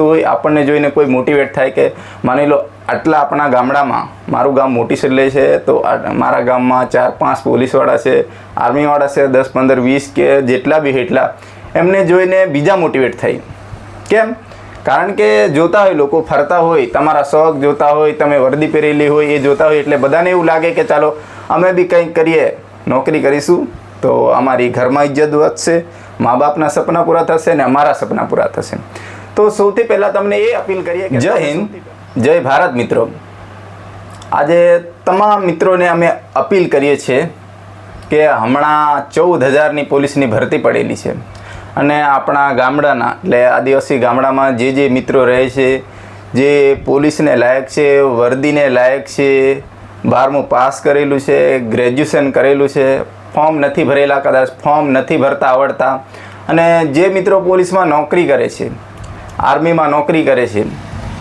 હોય આપણને જોઈને કોઈ મોટિવેટ થાય કે માની લો આટલા આપણા ગામડામાં મારું ગામ મોટી સડલે છે તો મારા ગામમાં 4-5 પોલીસવાળા છે, આર્મીવાળા છે, 10, 15, 20 કે જેટલા બી એટલા એમને જોઈને બીજા મોટિવેટ થાય. કેમ? કારણ કે જોતા હોય લોકો ફરતા હોય, તમારા શોખ જોતા હોય, તમે વર્દી પહેરેલી હોય એ જોતા હોય એટલે બધાને એવું લાગે કે ચાલો અમે બી કંઈક કરીએ, નોકરી કરીશું તો અમારી ઘરમાં ઇજ્જત વધશે, મા બાપના સપના પૂરા થશે ને અમારા સપના પૂરા થશે. તો સૌથી પહેલાં તમને એ અપીલ કરીએ કે જય હિન્દ, જય ભારત. મિત્રો, આજે તમામ મિત્રોને અમે અપીલ કરીએ છીએ કે હમણાં 14,000ની પોલીસની ભરતી પડેલી છે અને આપણા ગામડાના એટલે આદિવાસી ગામડામાં જે મિત્રો રહે છે, જે પોલીસને લાયક છે, વર્દીને લાયક છે, 12મું પાસ કરેલું છે, ગ્રેજ્યુએશન કરેલું છે, ફોર્મ નથી ભરેલા, કદાચ ફોર્મ નથી ભરતા આવડતા, અને જે મિત્રો પોલીસમાં નોકરી કરે છે, આર્મીમાં નોકરી કરે છે,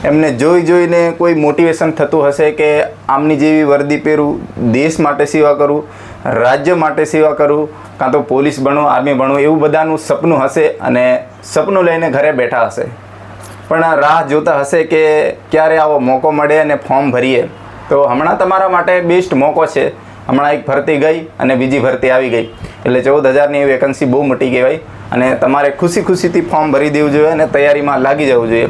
એમને જોઈને કોઈ મોટિવેશન થતું હશે કે આમની જેવી વર્દી પહેરું, દેશ માટે સેવા કરું, રાજ્ય માટે સેવા કરું, કાં તો પોલીસ બનવું, આર્મી બનવું, એવું બધાનું સપનું હશે અને સપનું લઈને ઘરે બેઠા હશે. પણ રાહ જોતા હશે કે ક્યારે આવો મોકો મળે અને ફોર્મ ભરીએ. તો હમણાં તમારા માટે બેસ્ટ મોકો છે. હમણાં એક ભરતી ગઈ અને બીજી ભરતી આવી ગઈ એટલે 14,000ની વેકન્સી બહુ મોટી કહેવાય અને તમારે ખુશીથી ફોર્મ ભરી દેવું જોઈએ અને તૈયારીમાં લાગી જવું જોઈએ.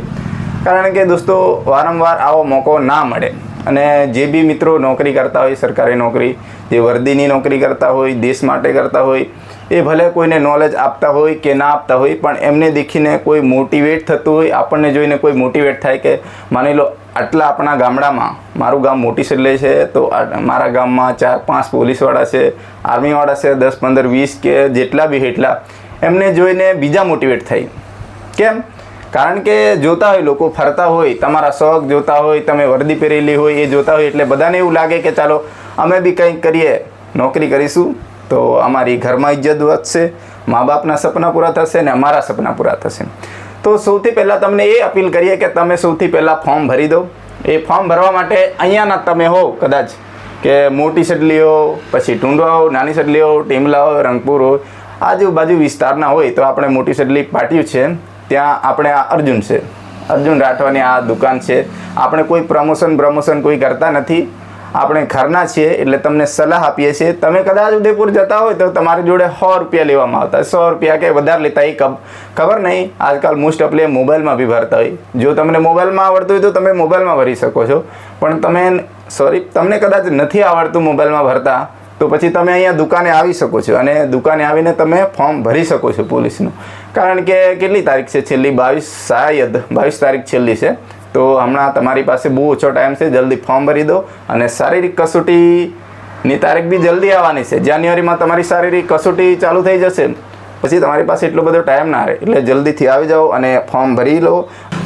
કારણ કે દોસ્તો, વારંવાર આવો મોકો ના મળે. અને જે બી મિત્રો નોકરી કરતા હોય, સરકારી નોકરી, જે વર્દીની નોકરી કરતા હોય, દેશ માટે કરતા હોય, એ ભલે કોઈને નોલેજ આપતા હોય કે ના આપતા હોય, પણ એમને દેખીને કોઈ મોટિવેટ થતું હોય, આપણને જોઈને કોઈ મોટિવેટ થાય કે માની લો આટલા આપણા ગામડામાં મારું ગામ મોટી સડલે છે તો મારા ગામમાં 4-5 પોલીસવાળા છે, આર્મીવાળા છે, 10, 15, 20 કે જેટલા બી એટલા એમને જોઈને બીજા મોટિવેટ થાય. કેમ? કારણ કે જોતા હોય લોકો ફરતા હોય, તમારા શોખ જોતા હોય, તમે વર્દી પહેરેલી હોય એ જોતા હોય એટલે બધાને એવું લાગે કે ચાલો અમે બી કંઈક કરીએ, નોકરી કરીશું તો અમારી ઘરમાં ઇજ્જત વધશે, મા બાપના સપના પૂરા થશે ને અમારા સપના પૂરા થશે. તો સૌથી પહેલાં તમને એ અપીલ કરીએ કે તમે સૌથી પહેલાં ફોર્મ ભરી દો. એ ફોર્મ ભરવા માટે અહીંયાના તમે હો કદાચ કે મોટી સડલી હો, પછી ટુંડવા હો, નાની સડલી હો, ટીમલા હો, રંગપુર હો, આજુબાજુ વિસ્તારના હોય તો આપણે મોટી સડલી પાટિયું છે ત્યાં આપણે આ અર્જુન છે, અર્જુન રાઠવાની આ દુકાન છે. આપણે કોઈ પ્રમોશન કોઈ કરતા નથી, આપણે ઘરના છીએ એટલે તમને સલાહ આપીએ છીએ. તમે કદાચ ઉદયપુર જતા હોય તો તમારી જોડે 100 રૂપિયા લેવામાં આવતા, 100 રૂપિયા કે વધારે લેતા એ ખબર નહીં. આજકાલ મોસ્ટ ઓફલી મોબાઈલમાં બી ભરતા હોય. જો તમને મોબાઈલમાં આવડતું હોય તો તમે મોબાઈલમાં ભરી શકો છો, પણ તમને કદાચ નથી આવડતું મોબાઈલમાં ભરતા તો પછી તમે અહીંયા દુકાને આવી શકો છો અને દુકાને આવીને તમે ફોર્મ ભરી શકો છો પોલીસનું. કારણ કે કેટલી તારીખ છે છેલ્લી? 22 તારીખ છેલ્લી છે. તો હમણાં તમારી પાસે બહુ ઓછો ટાઈમ છે, જલ્દી ફોર્મ ભરી દો. અને શારીરિક કસોટીની તારીખ બી જલ્દી આવવાની છે. જાન્યુઆરીમાં તમારી શારીરિક કસોટી ચાલુ થઈ જશે, પછી તમારી પાસે એટલો બધો ટાઈમ ના રહે એટલે જલ્દીથી આવી જાઓ અને ફોર્મ ભરી લો.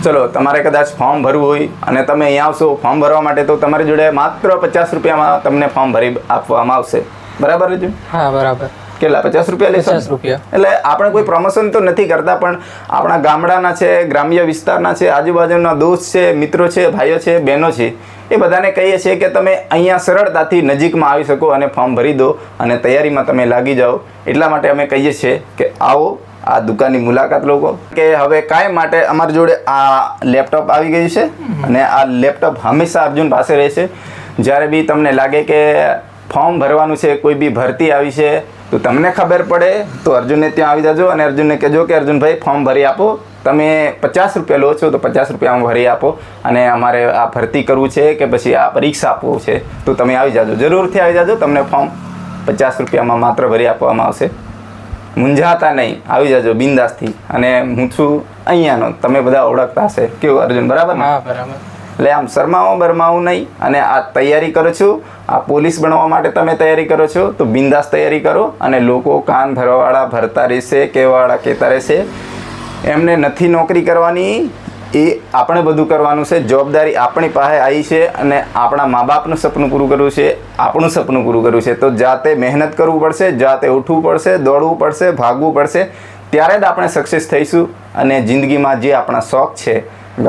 ચલો, તમારે કદાચ ફોર્મ ભરવું હોય અને તમે અહીંયા આવશો ફોર્મ ભરવા માટે તો તમારી જોડે માત્ર 50 રૂપિયામાં તમને ફોર્મ ભરી આપવામાં આવશે. બરાબર છે? હા, બરાબર. કેટલા? 50 રૂપિયા લેશો? 50 રૂપિયા. એટલે આપણે કોઈ પ્રમોશન તો નથી કરતા, પણ આપણા ગામડાના છે, ગ્રામ્ય વિસ્તારના છે, આજુબાજુના દોસ્ત છે, મિત્રો છે, ભાઈઓ છે, બહેનો છે, એ બધાને કહીએ છીએ કે તમે અહીંયા સરળતાથી નજીકમાં આવી શકો અને ફોર્મ ભરી દો અને તૈયારીમાં તમે લાગી જાઓ. એટલા માટે અમે કહીએ છીએ કે આવો, આ દુકાનની મુલાકાત લો. કે હવે કાયમ માટે અમારી જોડે આ લેપટોપ આવી ગયું છે અને આ લેપટોપ હંમેશા અર્જુન પાસે રહેશે. જ્યારે બી તમને લાગે કે ફોર્મ ભરવાનું છે, કોઈ બી ભરતી આવી છે તો તમને ખબર પડે તો અર્જુનને ત્યાં આવી જાજો અને અર્જુનને કહેજો કે અર્જુનભાઈ ફોર્મ ભરી આપો. તમે 50 રૂપિયા લો છો તો 50 રૂપિયામાં ભરી આપો અને અમારે આ ભરતી કરવું છે કે પછી આ પરીક્ષા આપવું છે તો તમે આવી જાજો, જરૂરથી આવી જાજો. તમને ફોર્મ 50 રૂપિયામાં માત્ર ભરી આપવામાં આવશે. મૂંઝાતા નહીં, આવી જાજો બિંદાસથી. અને હું છું અહીંયાનો, તમે બધા ઓળખતા હશે. કેવું અર્જુન? બરાબર ને? હા, બરાબર. એટલે આમ શરમાવું નહીં. અને આ તૈયારી કરું છું, આ પોલીસ બનવા માટે તમે તૈયારી કરો છો તો બિંદાસ તૈયારી કરો. અને લોકો કાન ભરવાવાળા ભરતા રહેશે, કહેવાવાળા કહેતા રહેશે. એમને નથી નોકરી કરવાની, એ આપણે બધું કરવાનું છે. જવાબદારી આપણી પાસે આવી છે અને આપણા મા બાપનું સપનું પૂરું કરવું છે, આપણું સપનું પૂરું કરવું છે. તો જાતે મહેનત કરવું પડશે, જાતે ઉઠવું પડશે, દોડવું પડશે, ભાગવું પડશે. ત્યારે જ આપણે સક્સેસ થઈશું. અને જિંદગીમાં જે આપણા શોખ છે,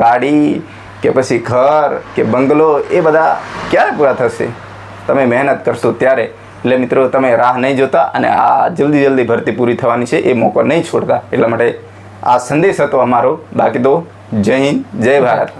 ગાડી કે પછી ઘર કે બંગલો, એ બધા ક્યારે પૂરા થશે? તમે મહેનત કરશો ત્યારે. એટલે મિત્રો, તમે રાહ નહીં જોતા અને આ જલ્દી ભરતી પૂરી થવાની છે એ મોકો નહીં છોડતા. એટલા માટે આ સંદેશ હતો અમારો. બાકી તો જય હિન્દ, જય ભારત.